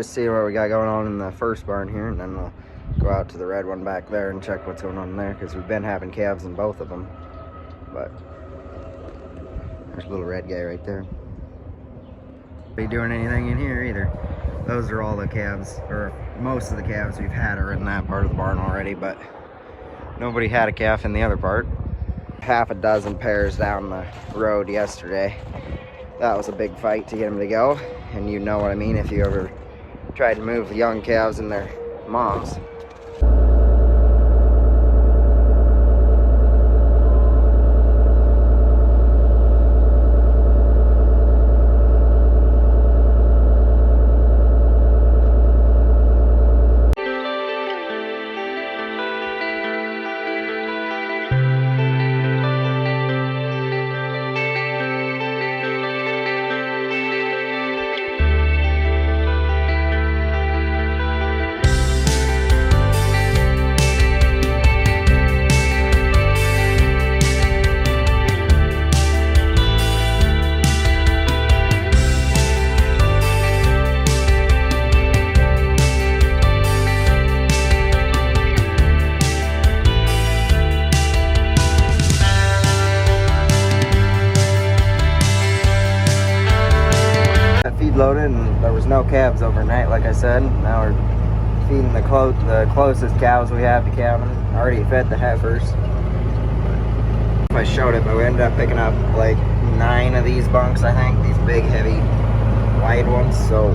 just see what we got going on in the first barn here, and then we'll go out to the red one back there and check what's going on in there, because we've been having calves in both of them. But there's a little red guy right there. Be doing anything in here either. Those are all the calves, or most of the calves we've had are in that part of the barn already, but nobody had a calf in the other part. Half a dozen pairs down the road yesterday. That was a big fight to get them to go, and you know what I mean if you ever tried to move the young calves and their moms. Loaded, and there was no calves overnight, like I said. Now we're feeding the closest cows we have to calving. Already fed the heifers. I showed it, but we ended up picking up like 9 of these bunks, I think, these big heavy wide ones. So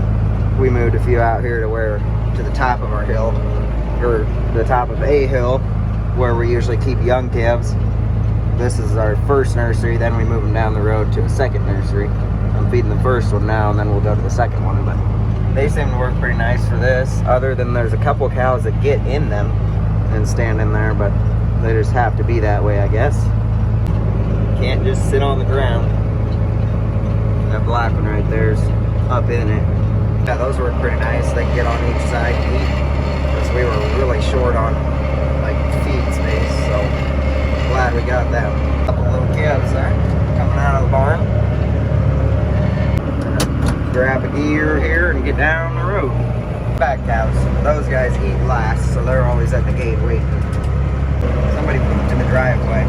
we moved a few out here to the top of our hill, or the top of a hill where we usually keep young calves. This is our first nursery, then we move them down the road to a second nursery. I'm feeding the first one now, and then we'll go to the second one, but they seem to work pretty nice for this, other than there's a couple cows that get in them and stand in there, but they just have to be that way, I guess. Can't just sit on the ground. That black one right there's up in it. Yeah, those work pretty nice. They can get on each side and eat, because we were really short on like feed space, so glad we got them. A couple little calves there coming out of the barn. Grab a gear here and get down the road. Back cows, those guys eat last, so they're always at the gate waiting. Somebody pooped in the driveway.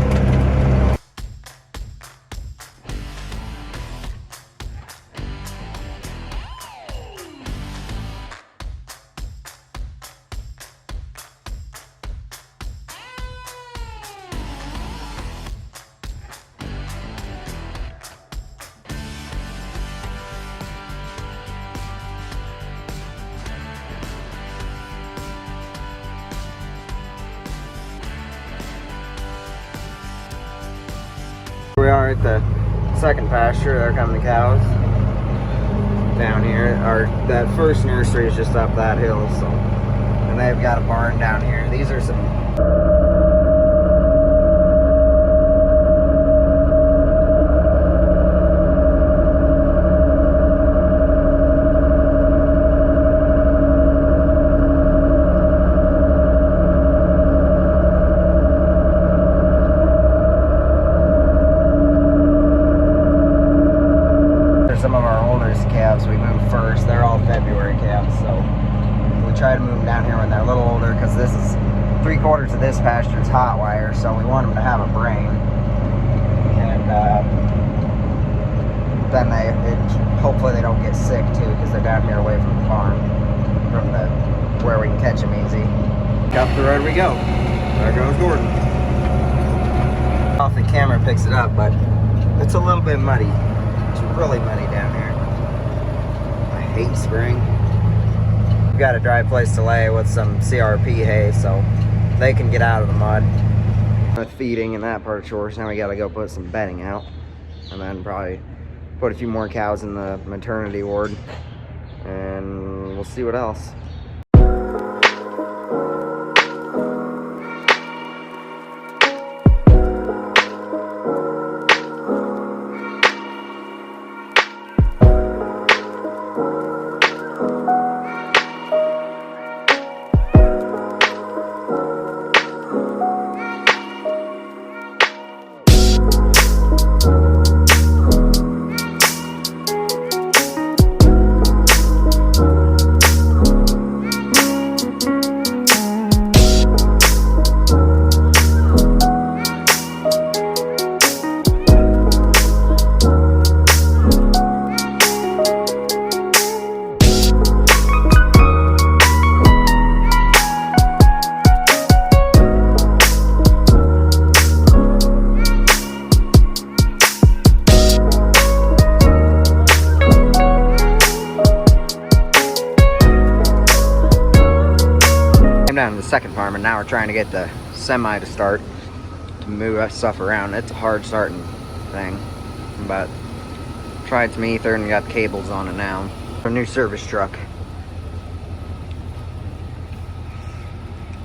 We are at the second pasture. There come the cows down here. That first nursery is just up that hill, so, and they've got a barn down here. These are some some of our oldest calves we moved first. They're all February calves, so we try to move them down here when they're a little older, because this is 3/4 of this pasture is hot wire, so we want them to have a brain, and then hopefully they don't get sick too, because they're down here away from the farm, from where we can catch them easy. Up the road we go. There goes Gordon. Off the camera picks it up, but it's a little bit muddy. It's really muddy down here. I hate spring. We've got a dry place to lay with some CRP hay, so they can get out of the mud. With feeding and that part of chores, now we gotta go put some bedding out, and then probably put a few more cows in the maternity ward, and we'll see what else. second farm, and now we're trying to get the semi to start to move that stuff around. It's a hard starting thing, but tried some ether and got cables on it now. A new service truck.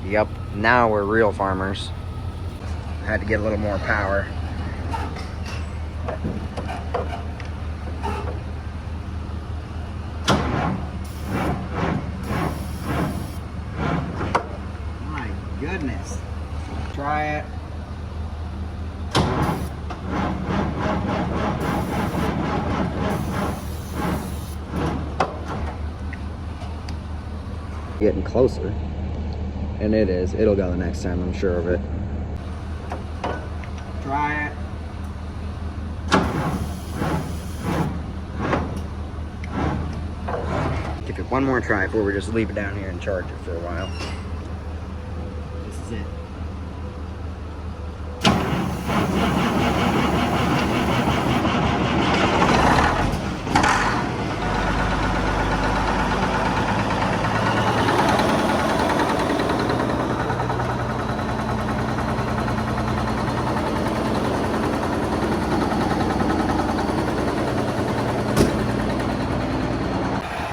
Yep, now we're real farmers. Had to get a little more power. My goodness. Try it. Getting closer. And it is. It'll go the next time, I'm sure of it. Try it. Give it one more try before we just leave it down here and charge it for a while. This is it.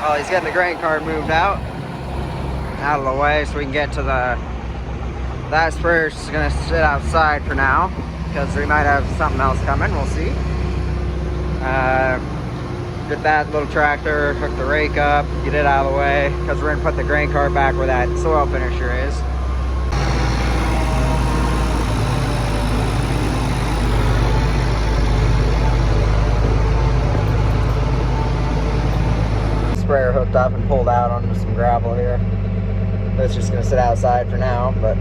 Well, he's getting the grain cart moved out of the way so we can get to the, that sprayer's gonna sit outside for now because we might have something else coming, we'll see. Get that little tractor, hook the rake up, get it out of the way because we're gonna put the grain cart back where that soil finisher is. Sprayer hooked up and pulled out onto some gravel here. It's just gonna sit outside for now, but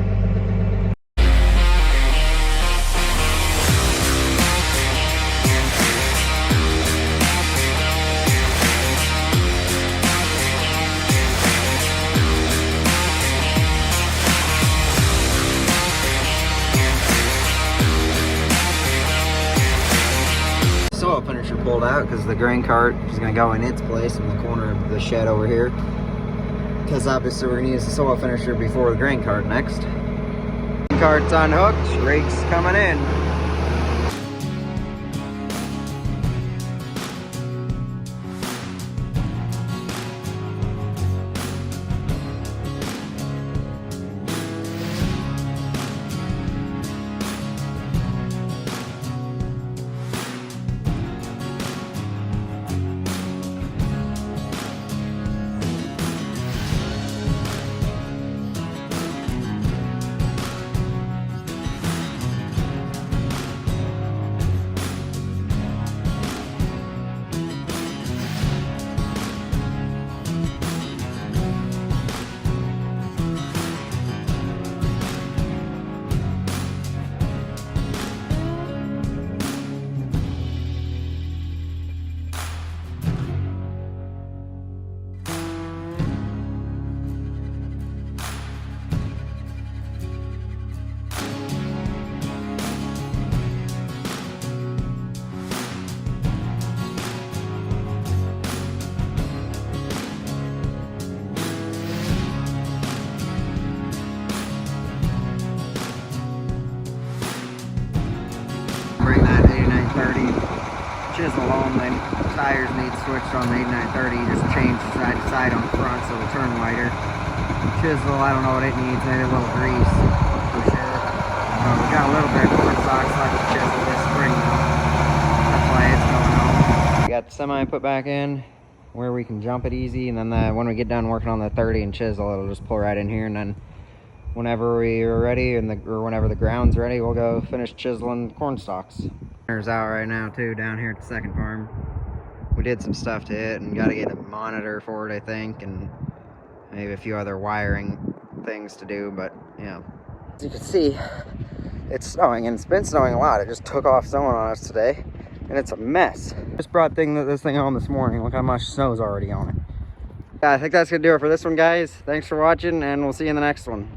soil finisher pulled out because the grain cart is going to go in its place in the corner of the shed over here, because obviously we're going to use the soil finisher before the grain cart next. Grain cart's unhooked, rake's coming in. Bring that 8930 chisel only. Tires need switched on the 8930. Just change side to side on the front so it'll turn wider. Chisel, I don't know what it needs. Maybe a little grease for sure. We got a little bit of corn socks like the chisel this spring though. That's why it's going on. We got the semi put back in where we can jump it easy, and then when we get done working on the 30 and chisel, it'll just pull right in here, and then whenever we are ready or whenever the ground's ready, we'll go finish chiseling corn stalks. There's out right now too down here at the second farm. We did some stuff to it and got to get a monitor for it, I think, and maybe a few other wiring things to do, but yeah. As you can see, it's snowing, and it's been snowing a lot. It just took off snowing on us today, and it's a mess. Just brought this thing home this morning. Look how much snow's already on it. Yeah, I think that's gonna do it for this one, guys. Thanks for watching, and we'll see you in the next one.